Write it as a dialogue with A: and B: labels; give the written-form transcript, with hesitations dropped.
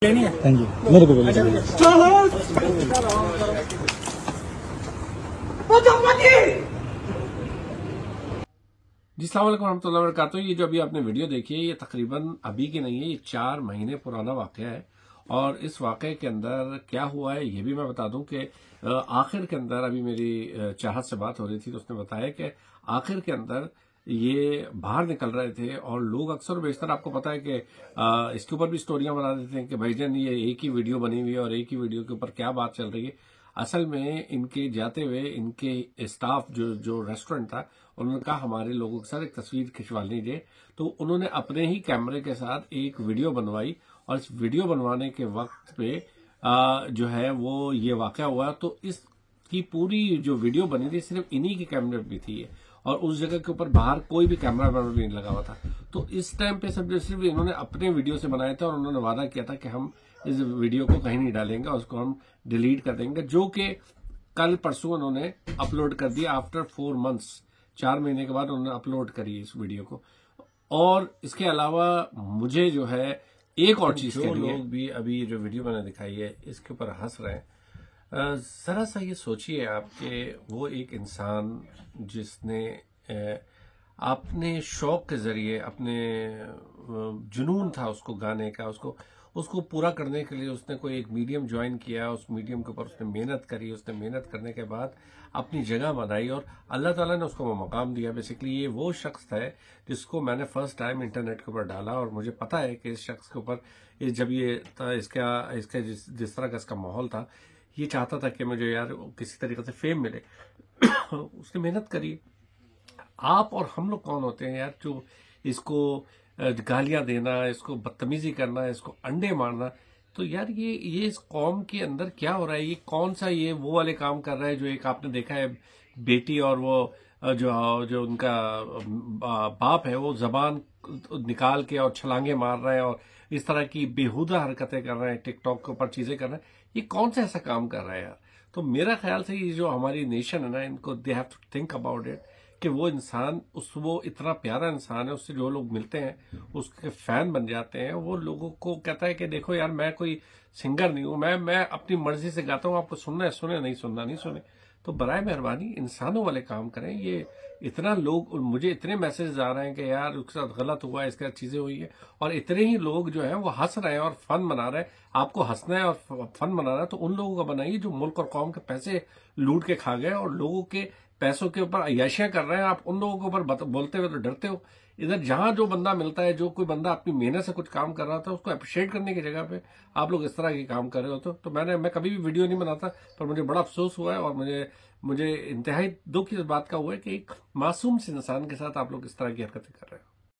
A: Thank you میرے کو بولے
B: جی السلام علیکم ورحمۃ اللہ وبرکاتہ. یہ جو ابھی آپ نے ویڈیو دیکھی ہے یہ تقریباً ابھی کی نہیں ہے، یہ 4 مہینے پرانا واقعہ ہے. اور اس واقعے کے اندر کیا ہوا ہے یہ بھی میں بتا دوں کہ آخر کے اندر ابھی میری چاہت سے بات ہو رہی تھی تو اس نے بتایا کہ آخر کے اندر یہ باہر نکل رہے تھے اور لوگ اکثر و بیشتر آپ کو پتا ہے کہ اس کے اوپر بھی سٹوریاں بنا دیتے ہیں کہ بھائی جان یہ ایک ہی ویڈیو بنی ہوئی ہے اور ایک ہی ویڈیو کے اوپر کیا بات چل رہی ہے. اصل میں ان کے جاتے ہوئے ان کے اسٹاف جو ریسٹورنٹ تھا انہوں نے کہا ہمارے لوگوں کے ساتھ ایک تصویر کھنچوا لیجیے، تو انہوں نے اپنے ہی کیمرے کے ساتھ ایک ویڈیو بنوائی اور اس ویڈیو بنوانے کے وقت پہ جو ہے وہ یہ واقعہ ہوا. تو اس کی پوری جو ویڈیو بنی تھی صرف انہی کے کیمرے پہ تھی اور اس جگہ کے اوپر باہر کوئی بھی کیمرہ مین بھی نہیں لگا ہوا تھا. تو اس ٹائم پہ صرف انہوں نے اپنے ویڈیو سے بنایا تھا اور انہوں نے وعدہ کیا تھا کہ ہم اس ویڈیو کو کہیں نہیں ڈالیں گے اور اس کو ہم ڈیلیٹ کر دیں گے، جو کہ کل پرسوں انہوں نے اپلوڈ کر دیا آفٹر 4 months. 4 مہینے کے بعد انہوں نے اپلوڈ کری اس ویڈیو کو. اور اس کے علاوہ مجھے جو ہے ایک اور چیز جو لوگ بھی ابھی جو ویڈیو میں نے دکھائی ہے اس کے اوپر ہنس رہے ہیں، ذرا سا یہ سوچئے آپ کہ وہ ایک انسان جس نے اپنے شوق کے ذریعے اپنے جنون تھا اس کو گانے کا، اس کو پورا کرنے کے لیے اس نے کوئی ایک میڈیم جوائن کیا، اس میڈیم کے اوپر اس نے محنت کری، اس نے محنت کرنے کے بعد اپنی جگہ بنائی اور اللہ تعالیٰ نے اس کو وہ مقام دیا. بیسیکلی یہ وہ شخص ہے جس کو میں نے فرسٹ ٹائم انٹرنیٹ کے اوپر ڈالا اور مجھے پتا ہے کہ اس شخص کے اوپر جب یہ اس کا جس طرح کا اس کا ماحول تھا یہ چاہتا تھا کہ مجھے یار کسی طریقے سے فیم ملے. اس نے محنت کری. آپ اور ہم لوگ کون ہوتے ہیں یار جو اس کو گالیاں دینا، اس کو بدتمیزی کرنا، اس کو انڈے مارنا؟ تو یار یہ اس قوم کے اندر کیا ہو رہا ہے؟ یہ کون سا یہ وہ والے کام کر رہا ہے جو ایک آپ نے دیکھا ہے بیٹی اور وہ جو ان کا باپ ہے وہ زبان نکال کے اور چھلانگے مار رہے ہیں اور اس طرح کی بیہودہ حرکتیں کر رہے ہیں، ٹک ٹاک کے اوپر چیزیں کر رہے ہیں. یہ کون سا ایسا کام کر رہا ہے یار؟ تو میرا خیال سے یہ جو ہماری نیشن ہے نا، ان کو they have to think about it کہ وہ انسان وہ اتنا پیارا انسان ہے، اس سے جو لوگ ملتے ہیں اس کے فین بن جاتے ہیں. وہ لوگوں کو کہتا ہے کہ دیکھو یار میں کوئی سنگر نہیں ہوں، میں اپنی مرضی سے گاتا ہوں، آپ کو سننا ہے سنیں، نہیں سننا نہیں سنیں. تو برائے مہربانی انسانوں والے کام کریں. یہ اتنا لوگ، مجھے اتنے میسیجز آ رہے ہیں کہ یار اس کے ساتھ غلط ہوا ہے، اس کے ساتھ چیزیں ہوئی ہیں اور اتنے ہی لوگ جو ہیں وہ ہنس رہے ہیں اور فن منا رہے ہیں. آپ کو ہنسنا ہے اور فن منا رہا ہے تو ان لوگوں کا بنائیے جو ملک اور قوم کے پیسے لوٹ کے کھا گئے اور لوگوں کے پیسوں کے اوپر عیاشیاں کر رہے ہیں. آپ ان لوگوں کے اوپر بولتے ہوئے تو ڈرتے ہو. ادھر جہاں جو بندہ ملتا ہے، جو کوئی بندہ اپنی محنت سے کچھ کام کر رہا تھا، اس کو اپریشیٹ کرنے کی جگہ پہ آپ لوگ اس طرح کے کام کر رہے ہوتے. تو میں کبھی بھی ویڈیو نہیں بناتا، پر مجھے بڑا افسوس ہوا ہے اور مجھے انتہائی دکھ اس بات کا ہوا ہے کہ ایک معصوم سے انسان کے ساتھ آپ لوگ اس طرح کی حرکتیں کر رہے ہیں.